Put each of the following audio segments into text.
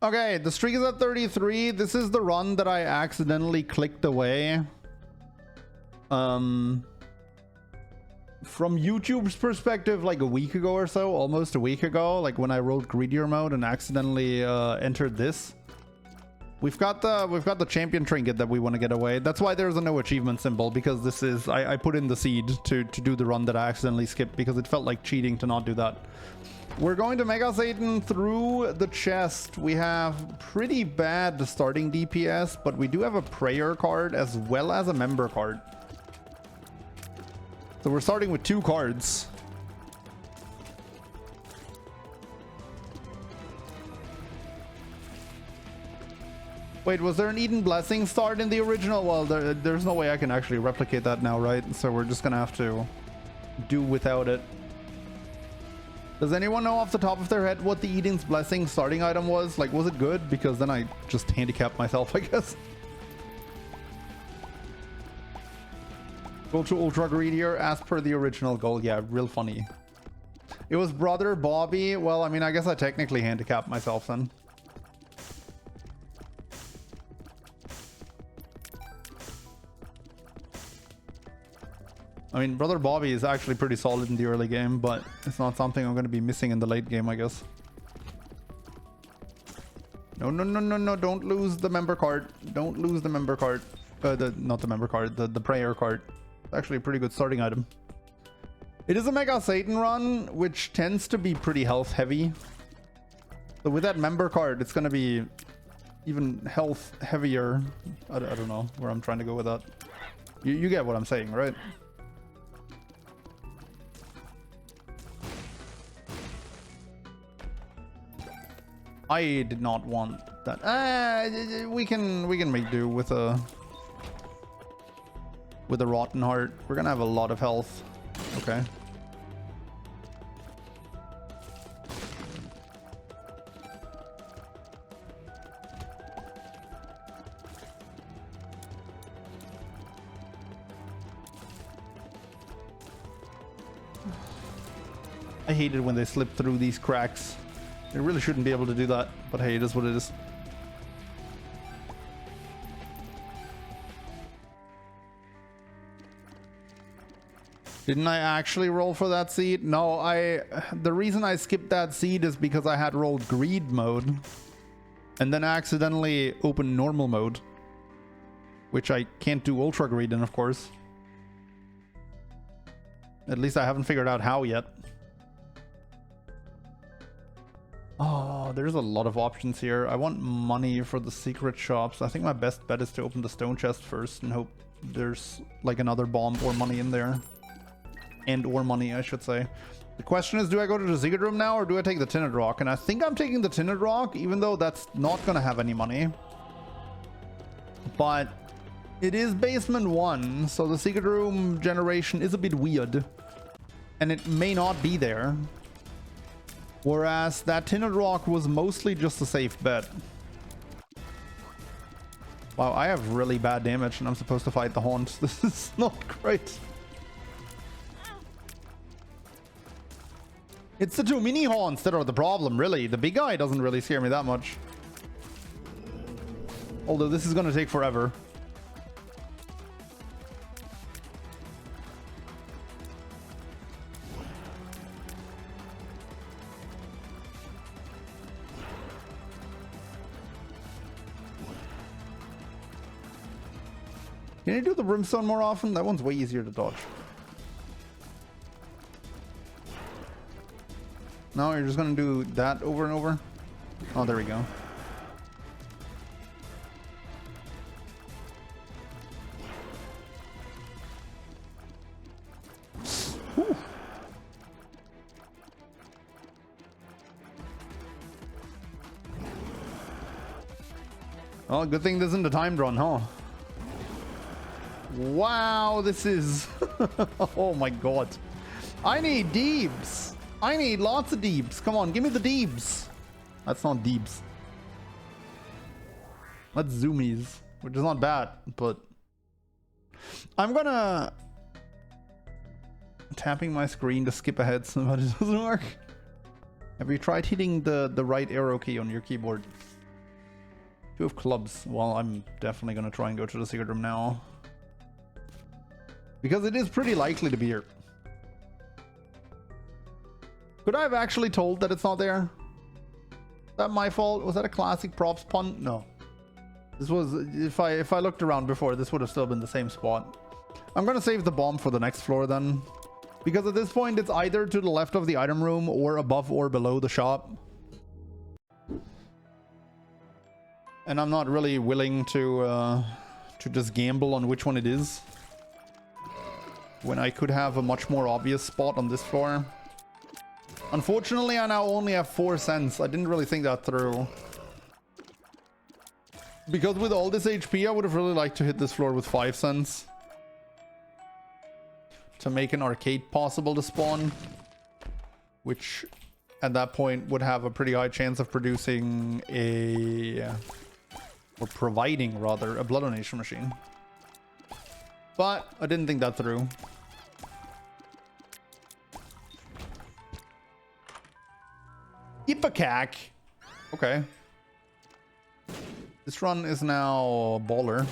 Okay, the streak is at 33. This is the run that I accidentally clicked away. From YouTube's perspective, like a week ago or so, almost a week ago, like when I rolled greedier mode and accidentally entered this. We've got the champion trinket that we want to get away. That's why there's a no achievement symbol, because this is I put in the seed to do the run that I accidentally skipped because it felt like cheating to not do that. We're going to Mega Satan through the chest. We have pretty bad starting DPS, but we do have a prayer card as well as a member card. So we're starting with 2 cards. Wait, was there an Eden Blessing start in the original? Well, there's no way I can actually replicate that now, right? So we're just gonna have to do without it. Does anyone know off the top of their head what the Eden's Blessing starting item was? Like, was it good? Because then I just handicapped myself, I guess. Go to Ultra Greedier as per the original goal. Yeah, real funny. It was Brother Bobby. Well, I mean, I guess I technically handicapped myself then. I mean, Brother Bobby is actually pretty solid in the early game, but it's not something I'm going to be missing in the late game, I guess. No, no, no, no, no. Don't lose the member card. Don't lose the member card. Not the member card, the prayer card. It's actually a pretty good starting item. It is a Mega Satan run, which tends to be pretty health heavy. So with that member card, it's going to be even health heavier. I don't know where I'm trying to go with that. You get what I'm saying, right? I did not want that. We can make do with a rotten heart. We're gonna have a lot of health. Okay. I hate it when they slip through these cracks. They really shouldn't be able to do that, but hey, it is what it is. Didn't I actually roll for that seed? No, the reason I skipped that seed is because I had rolled greed mode and then accidentally opened normal mode, which I can't do ultra greed in, of course. At least I haven't figured out how yet. Oh, there's a lot of options here. I want money for the secret shops. I think my best bet is to open the stone chest first and hope there's like another bomb or money in there. And or money, I should say. The question is, do I go to the secret room now or do I take the tinted rock? And I think I'm taking the tinted rock, even though that's not gonna have any money. But it is basement 1, so the secret room generation is a bit weird. And it may not be there. Whereas that tinted rock was mostly just a safe bet. Wow, I have really bad damage and I'm supposed to fight the haunt. This is not great. It's the 2 mini haunts that are the problem, really. The big guy doesn't really scare me that much. Although this is gonna take forever. Can you do the brimstone more often? That one's way easier to dodge. No, you're just gonna do that over and over? Oh, there we go. Whew. Well, good thing this isn't a timed run, huh? Wow, this is... Oh my god. I need deebs. I need lots of deebs. Come on, give me the deebs. That's not deebs. That's zoomies, which is not bad, but... I'm gonna... Tapping my screen to skip ahead so that it doesn't work. Have you tried hitting the right arrow key on your keyboard? 2 of clubs. Well, I'm definitely gonna try and go to the secret room now. Because it is pretty likely to be here. Could I have actually told that it's not there? Is that my fault? Was that a classic props pun? No. This was, if I looked around before, this would have still been the same spot. I'm gonna save the bomb for the next floor then. Because at this point, it's either to the left of the item room or above or below the shop. And I'm not really willing to just gamble on which one it is, when I could have a much more obvious spot on this floor. Unfortunately, I now only have 4 cents. I didn't really think that through. Because with all this HP, I would have really liked to hit this floor with 5 cents. To make an arcade possible to spawn. Which, at that point, would have a pretty high chance of producing a... or providing, rather, a blood donation machine. But I didn't think that through. Ipecac. Okay. This run is now baller.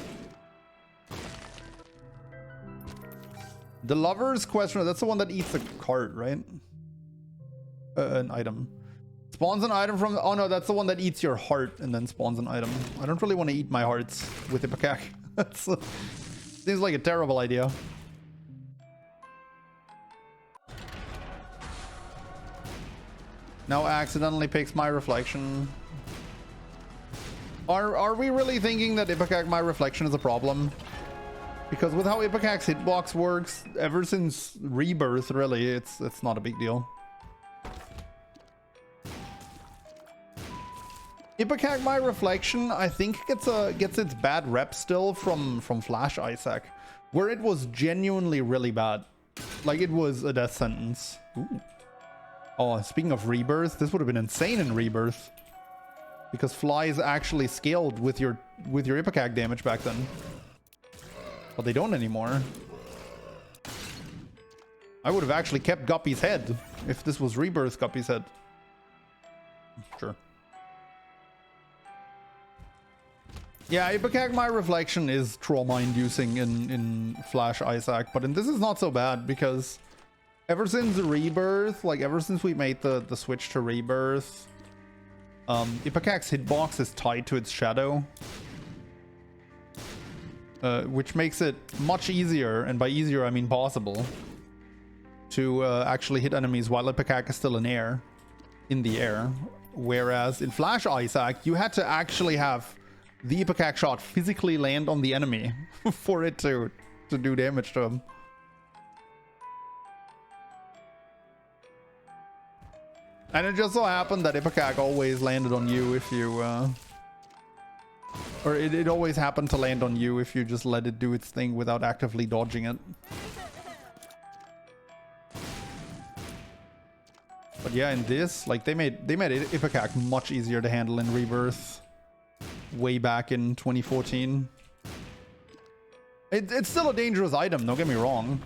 The lover's question, that's the one that eats a cart, right? An item. Spawns an item from... Oh no, that's the one that eats your heart and then spawns an item. I don't really want to eat my hearts with Ipecac. That's... seems like a terrible idea. Now accidentally picks my reflection. Are we really thinking that Ipecac my reflection is a problem? Because with how Ipecac's hitbox works, ever since Rebirth, really, it's not a big deal. Ipecac my reflection, I think gets its bad rep still from Flash Isaac, where it was genuinely really bad. Like it was a death sentence. Ooh. Oh, speaking of Rebirth, this would have been insane in Rebirth, because flies actually scaled with your Ipecac damage back then. But they don't anymore. I would have actually kept Guppy's head if this was Rebirth Guppy's head. Sure. Yeah, Ipecac my reflection is trauma-inducing in Flash Isaac, but in this is not so bad because ever since Rebirth, like ever since we made the switch to Rebirth, Ipecac's hitbox is tied to its shadow. Which makes it much easier, and by easier I mean possible, to actually hit enemies while Ipecac is still in the air. Whereas in Flash Isaac, you had to actually have the Ipecac shot physically land on the enemy for it to do damage to him. And it just so happened that Ipecac always landed on you if you... or it always happened to land on you if you just let it do its thing without actively dodging it. But yeah, in this, like they made Ipecac much easier to handle in Rebirth. Way back in 2014. It's still a dangerous item, don't get me wrong.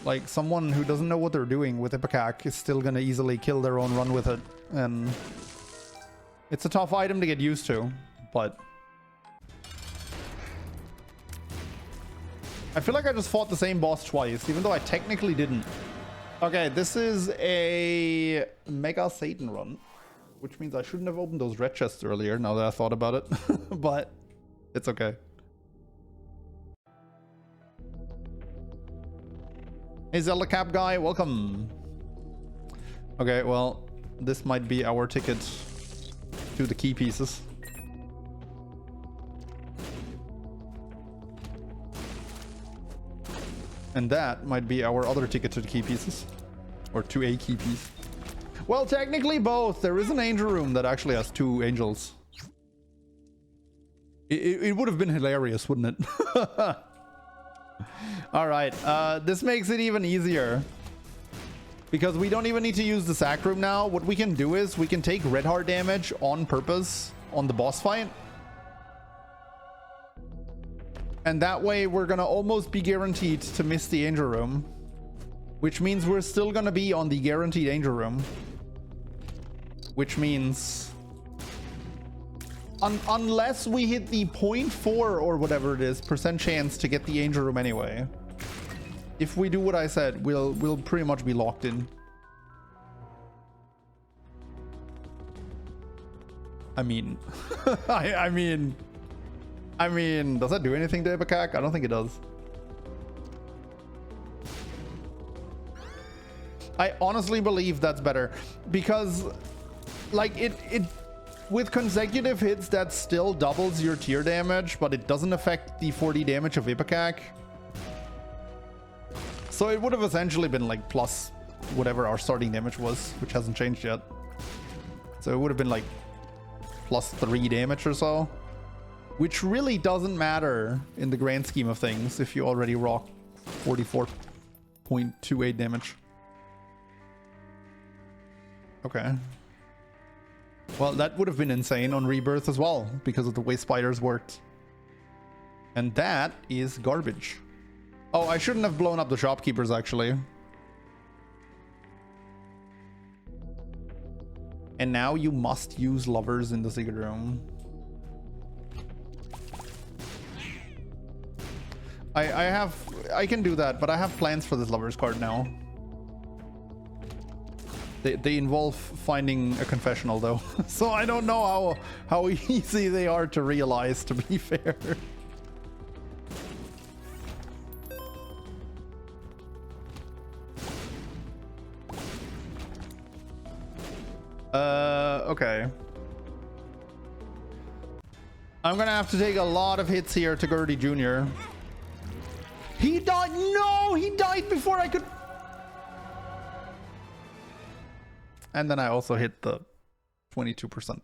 Like, someone who doesn't know what they're doing with Ipecac is still gonna easily kill their own run with it. And it's a tough item to get used to, but... I feel like I just fought the same boss twice, even though I technically didn't. Okay, this is a Mega Satan run, which means I shouldn't have opened those red chests earlier, now that I thought about it. But it's okay. Hey Zelda Cap guy, welcome. Okay, well, this might be our ticket to the key pieces. And that might be our other ticket to the key pieces. Or to a key piece. Well, technically both. There is an angel room that actually has 2 angels. It would have been hilarious, wouldn't it? Alright, this makes it even easier. Because we don't even need to use the sack room now. What we can do is we can take red heart damage on purpose on the boss fight. And that way we're gonna almost be guaranteed to miss the angel room. Which means we're still gonna be on the guaranteed angel room. Which means Unless we hit the 0.4 or whatever it is % chance to get the Angel Room anyway. If we do what I said, we'll pretty much be locked in. I mean, I mean, does that do anything to Ipecac? I don't think it does. I honestly believe that's better because, like, it with consecutive hits that still doubles your tier damage, but it doesn't affect the 40 damage of Ipecac. So it would have essentially been like plus whatever our starting damage was, which hasn't changed yet. So it would have been like plus 3 damage or so, which really doesn't matter in the grand scheme of things if you already rock 44.28 damage. Okay. Well, that would have been insane on Rebirth as well because of the way spiders worked. And that is garbage. Oh, I shouldn't have blown up the shopkeepers actually. And now you must use lovers in the secret room. I can do that, but I have plans for this lovers card now. They involve finding a confessional though. So I don't know how easy they are to realize, to be fair. Okay. I'm gonna have to take a lot of hits here to Gertie Jr. He died! No! He died before I could... And then I also hit the 22%.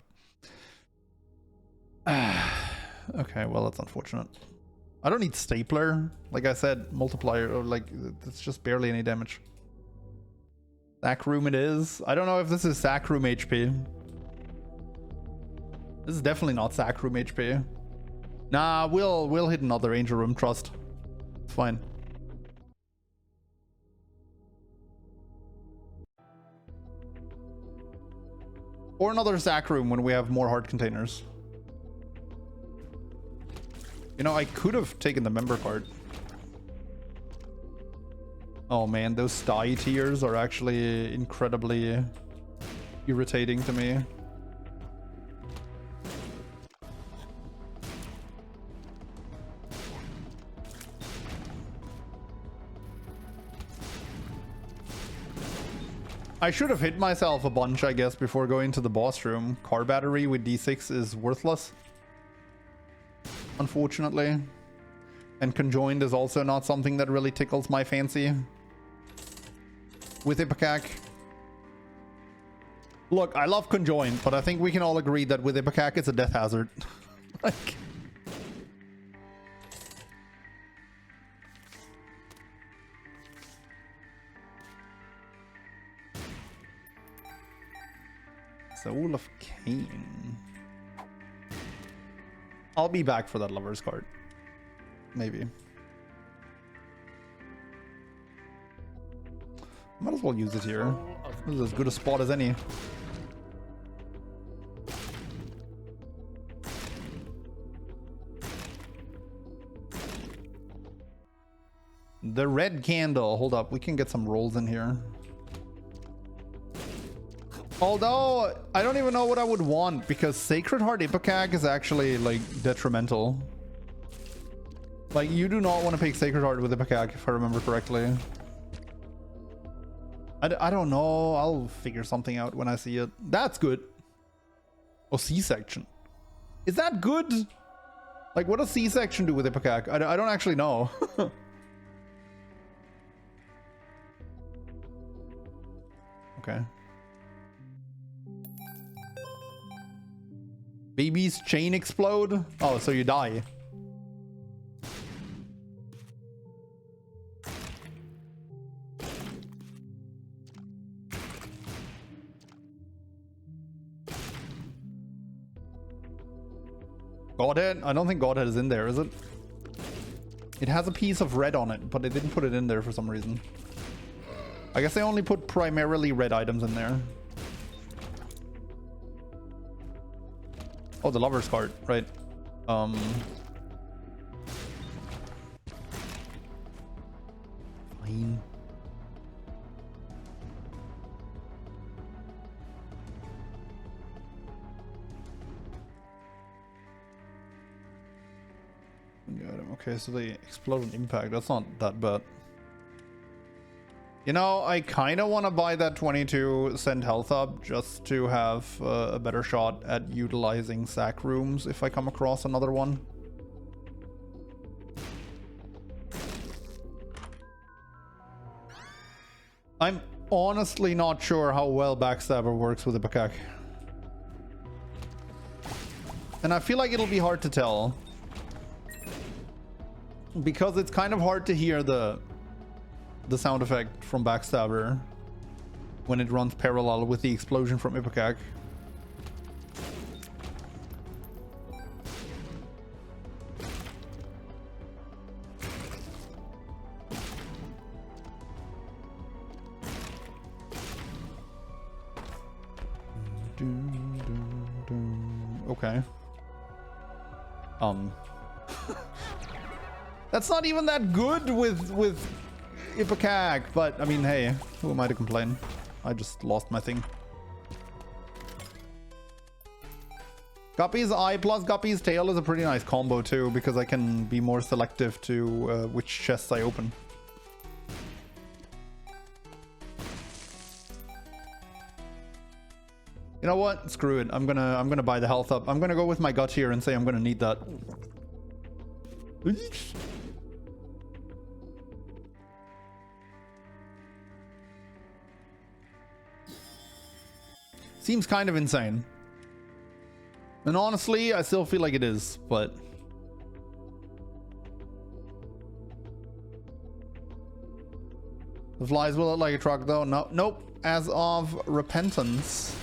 Okay, well, that's unfortunate. I don't need stapler. Like I said, multiplier, or like, it's just barely any damage. Sack room it is. I don't know if this is sack room HP. This is definitely not sack room HP. Nah, we'll hit another angel room, trust. It's fine. Or another sack room when we have more heart containers. You know, I could have taken the member card. Oh man, those sty tiers are actually incredibly irritating to me. I should have hit myself a bunch, I guess, before going to the boss room. Car battery with D6 is worthless, unfortunately. And conjoined is also not something that really tickles my fancy. With Ipecac. Look, I love conjoined, but I think we can all agree that with Ipecac it's a death hazard. Like... Soul of Cain. I'll be back for that lover's card. Maybe. Might as well use it here. This is as good a spot as any. The red candle. Hold up. We can get some rolls in here. Although, I don't even know what I would want, because Sacred Heart Ipecac is actually, like, detrimental. Like, you do not want to pick Sacred Heart with Ipecac, if I remember correctly. I don't know. I'll figure something out when I see it. That's good. Oh, C-section. Is that good? Like, what does C-section do with Ipecac? I don't actually know. Okay. Baby's chain explode? Oh, so you die. Godhead? I don't think Godhead is in there, is it? It has a piece of red on it, but they didn't put it in there for some reason. I guess they only put primarily red items in there. Oh, the lover's card, right? Fine. Okay, so they explode an impact. That's not that bad. You know, I kind of want to buy that 22-cent health up just to have a better shot at utilizing sack rooms if I come across another one. I'm honestly not sure how well Backstabber works with Ipecac. And I feel like it'll be hard to tell. Because it's kind of hard to hear the sound effect from Backstabber when it runs parallel with the explosion from Ipecac. Okay. That's not even that good with Ipecac, but I mean, hey, who am I to complain? I just lost my thing. Guppy's Eye plus Guppy's Tail is a pretty nice combo too, because I can be more selective to which chests I open. You know what? Screw it. I'm gonna buy the health up. I'm gonna go with my gut here and say I'm gonna need that. Seems kind of insane. And honestly, I still feel like it is, but... The flies will look like a truck though. No, nope. As of Repentance,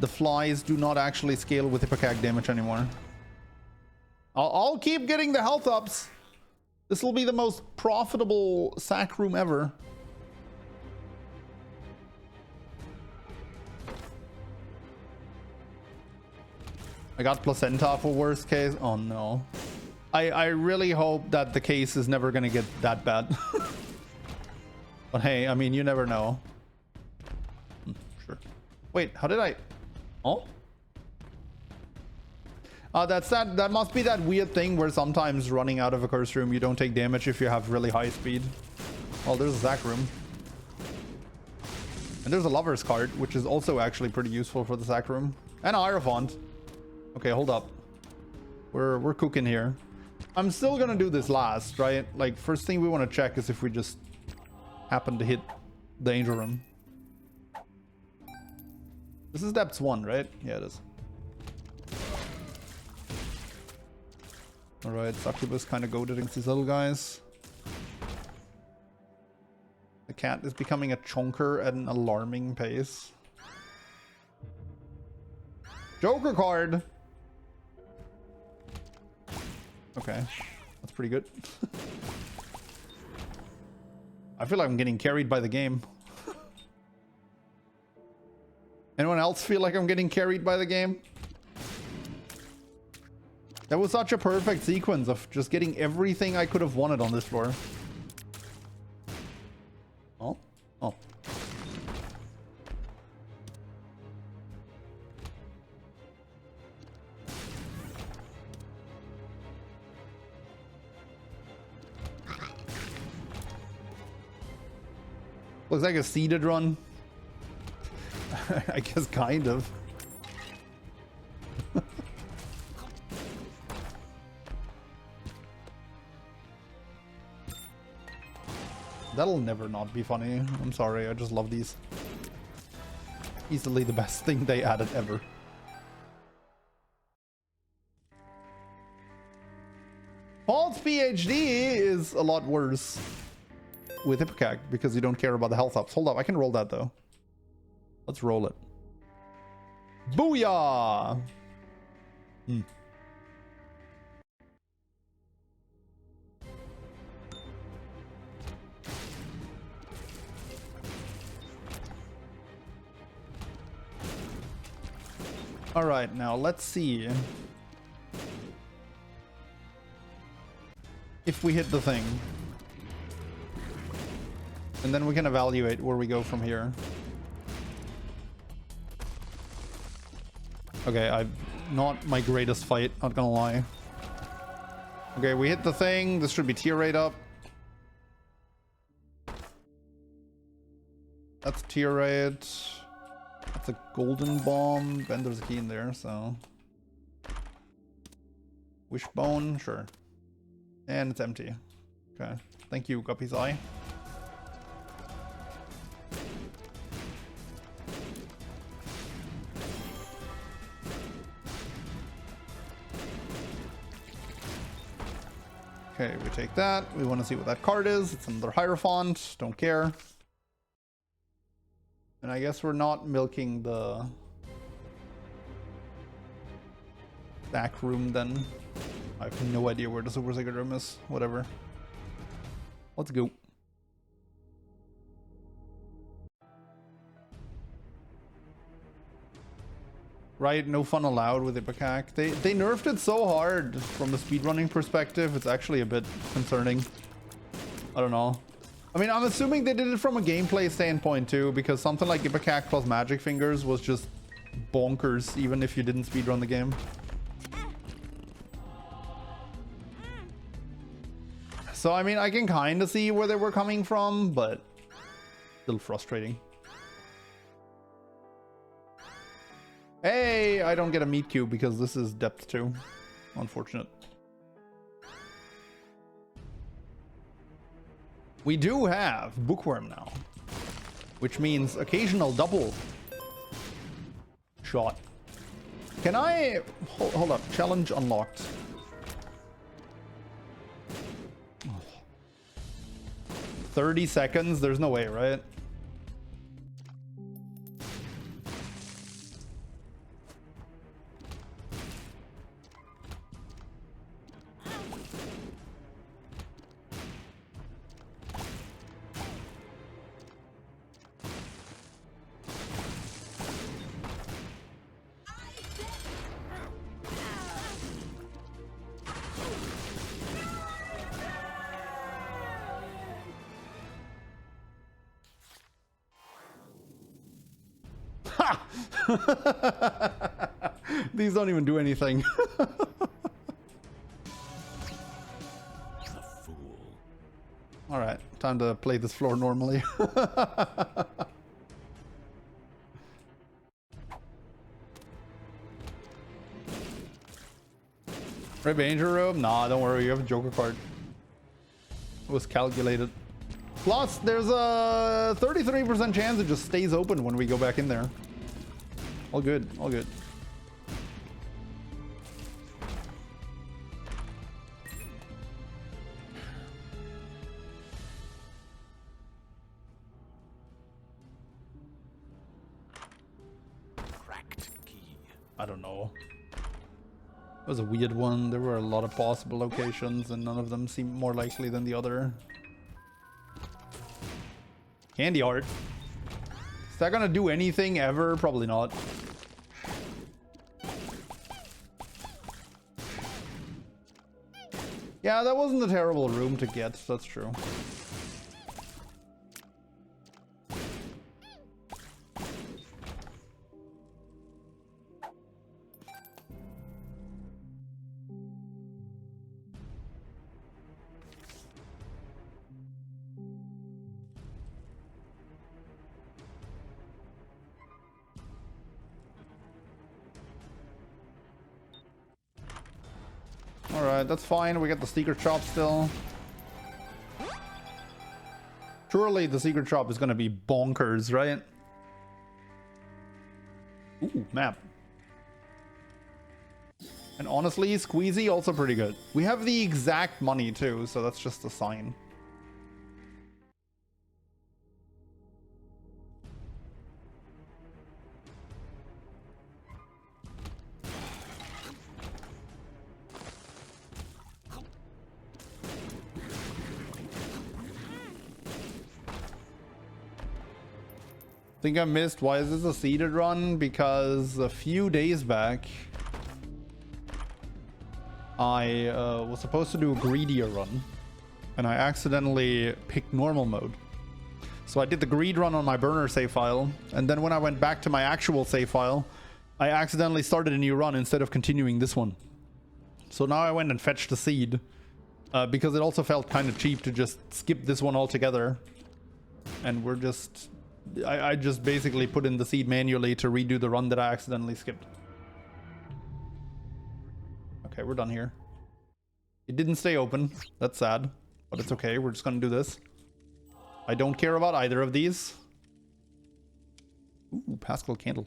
the flies do not actually scale with Ipecac damage anymore. I'll keep getting the health ups. This will be the most profitable sack room ever. I got placenta for worst case. Oh no. I really hope that the case is never gonna get that bad. But hey, I mean, you never know. Sure. Wait, how did I... Oh? That must be that weird thing where sometimes running out of a curse room, you don't take damage if you have really high speed. Oh, there's a sack room. And there's a lover's card, which is also actually pretty useful for the sack room. And Hierophant. Okay, hold up. We're cooking here. I'm still gonna do this last, right? Like, first thing we want to check is if we just happen to hit the angel room. This is depths 1, right? Yeah, it is. Alright, Succubus kind of goaded these little guys. The cat is becoming a chonker at an alarming pace. Joker card! Okay, that's pretty good. I feel like I'm getting carried by the game. Anyone else feel like I'm getting carried by the game? That was such a perfect sequence of just getting everything I could have wanted on this floor. Oh? Oh. Looks like a seeded run. I guess kind of. That'll never not be funny. I'm sorry, I just love these. Easily the best thing they added ever. Paul's PhD is a lot worse with Ipecac because you don't care about the health ups. Hold up, I can roll that though. Let's roll it. Booyah! Hmm. All right, now let's see. if we hit the thing. And then we can evaluate where we go from here. Okay, I've not my greatest fight, not gonna lie. Okay, we hit the thing. This should be tier rate up. That's tier rate. That's a golden bomb. And there's a key in there, so. Wishbone, sure. And it's empty. Okay. Thank you, Guppy's Eye. Okay, we take that. We want to see what that card is. It's another Hierophant. Don't care. And I guess we're not milking the back room then. I have no idea where the Super Secret Room is. Whatever. Let's go. Right, no fun allowed with Ipecac. They nerfed it so hard from a speedrunning perspective, it's actually a bit concerning. I don't know. I mean, I'm assuming they did it from a gameplay standpoint too, because something like Ipecac plus Magic Fingers was just bonkers, even if you didn't speedrun the game. So, I mean, I can kind of see where they were coming from, but a little frustrating. Hey, I don't get a meat cube because this is depth 2. Unfortunate. We do have Bookworm now, which means occasional double shot. Can I... Hold up. Challenge unlocked. Oh. 30 seconds? There's no way, right? These don't even do anything. All right, time to play this floor normally. Revenger room? Nah, don't worry, you have a Joker card. It was calculated. Plus, there's a 33% chance it just stays open when we go back in there. All good, all good. Cracked key. I don't know. It was a weird one. There were a lot of possible locations and none of them seemed more likely than the other. Candy art. Is that gonna do anything ever? Probably not. Yeah, that wasn't a terrible room to get, that's true. Alright, that's fine. We got the secret shop still. Surely the secret shop is gonna be bonkers, right? Ooh, map. And honestly, Squeezy also pretty good. We have the exact money too, so that's just a sign. Think I missed. Why is this a seeded run? Because a few days back I was supposed to do a greedier run, and I accidentally picked normal mode. So I did the greed run on my burner save file, and then when I went back to my actual save file, I accidentally started a new run instead of continuing this one. So now I went and fetched the seed, because it also felt kind of cheap to just skip this one altogether. And we're just... I just basically put in the seed manually to redo the run that I accidentally skipped. Okay, we're done here. It didn't stay open. That's sad, but it's okay. We're just gonna do this. I don't care about either of these. Ooh, Pascal candle.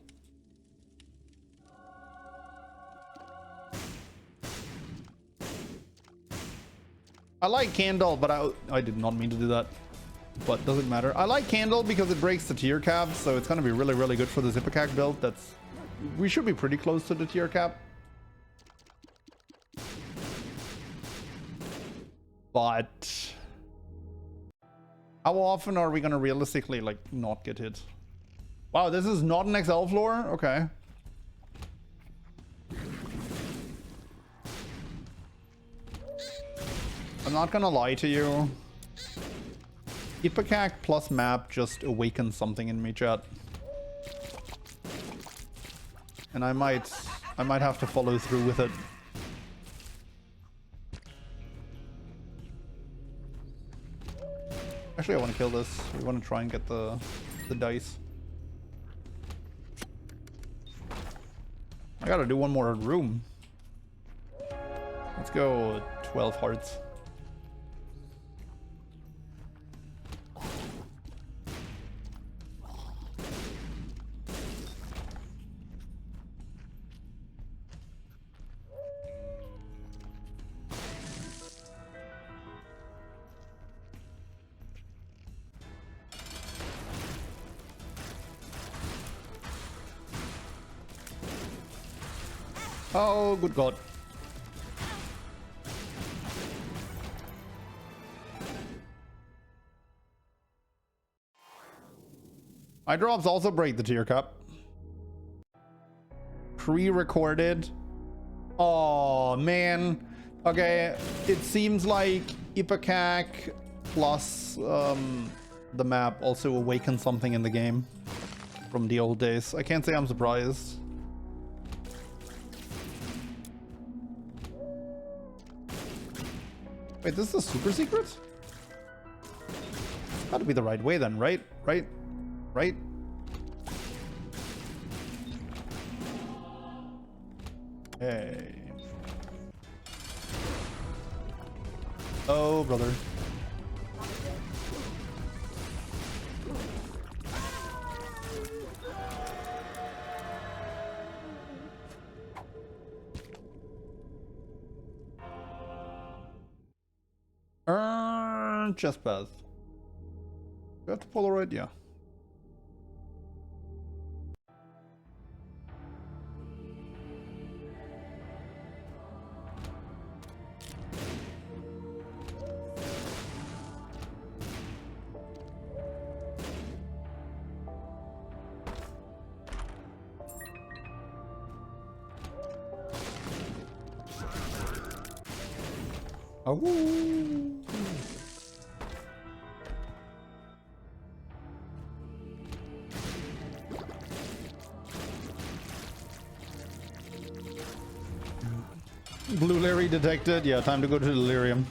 I like candle, but I did not mean to do that. But doesn't matter. I like candle because it breaks the tier cap, so it's gonna be really, really good for the Zipacac build. We should be pretty close to the tier cap. But how often are we gonna realistically like not get hit? Wow, this is not an XL floor? Okay. I'm not gonna lie to you. Ipecac plus map just awakens something in me, chat. And I might have to follow through with it. Actually, I want to kill this. We want to try and get the dice. I gotta do one more room. Let's go 12 hearts. Oh, good God. My drops also break the tier cap. Pre-recorded. Oh, man. Okay, it seems like Ipecac plus the map also awakens something in the game from the old days. I can't say I'm surprised. Wait, this is a super secret? Gotta be the right way then, right? Right? Right? Hey. Oh, brother. Chest path. We have to Polaroid, yeah. Oh. Blue Larry detected. Yeah, time to go to Delirium.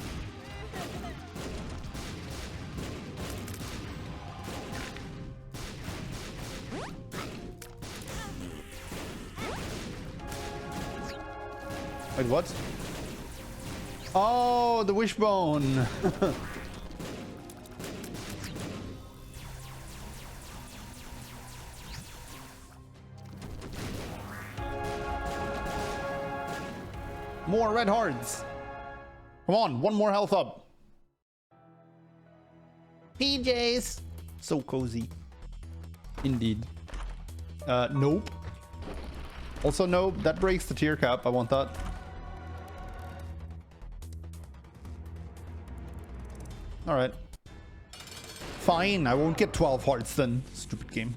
Wait, what? Oh, the wishbone. More red hearts. Come on, one more health up. PJs. So cozy. Indeed. Nope. Also, nope. That breaks the tier cap. I want that. Alright. Fine, I won't get 12 hearts then. Stupid game.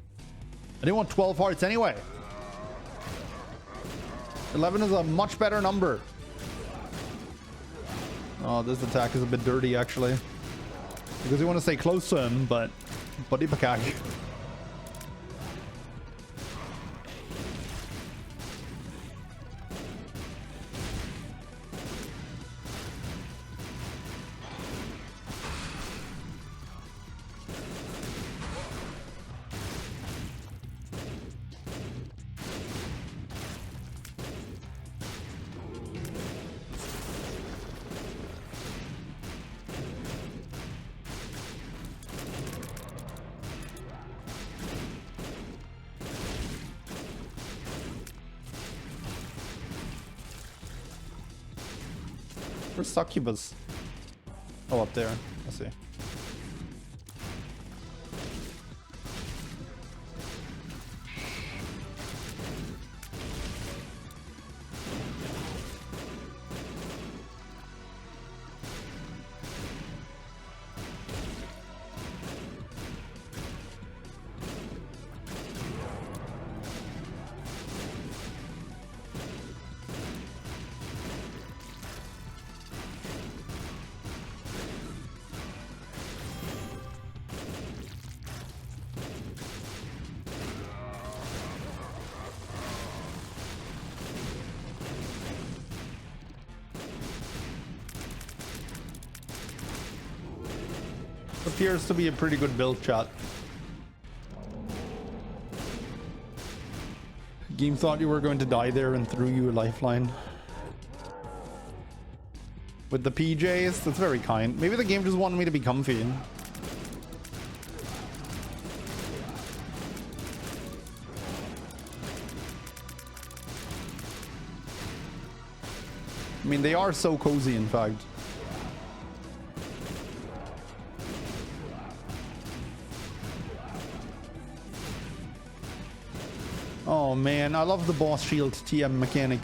I didn't want 12 hearts anyway. 11 is a much better number. Oh, this attack is a bit dirty, actually. Because you want to stay close to him, but buddy bakag. Where's Succubus? Oh, up there. I see. Appears to be a pretty good build shot. Game thought you were going to die there and threw you a lifeline. With the PJs, that's very kind. Maybe the game just wanted me to be comfy. I mean, they are so cozy, in fact. Oh man, I love the boss shield TM mechanic.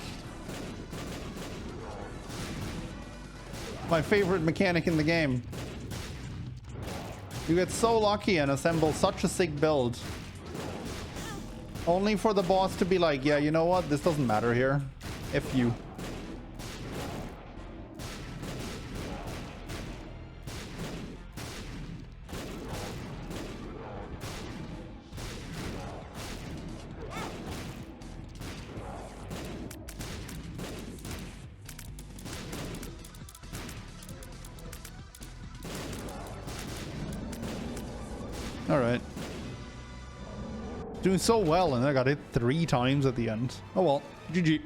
My favorite mechanic in the game. You get so lucky and assemble such a sick build. Only for the boss to be like, yeah, you know what? This doesn't matter here. F you. All right. Doing so well, and I got hit 3 times at the end. Oh well, GG.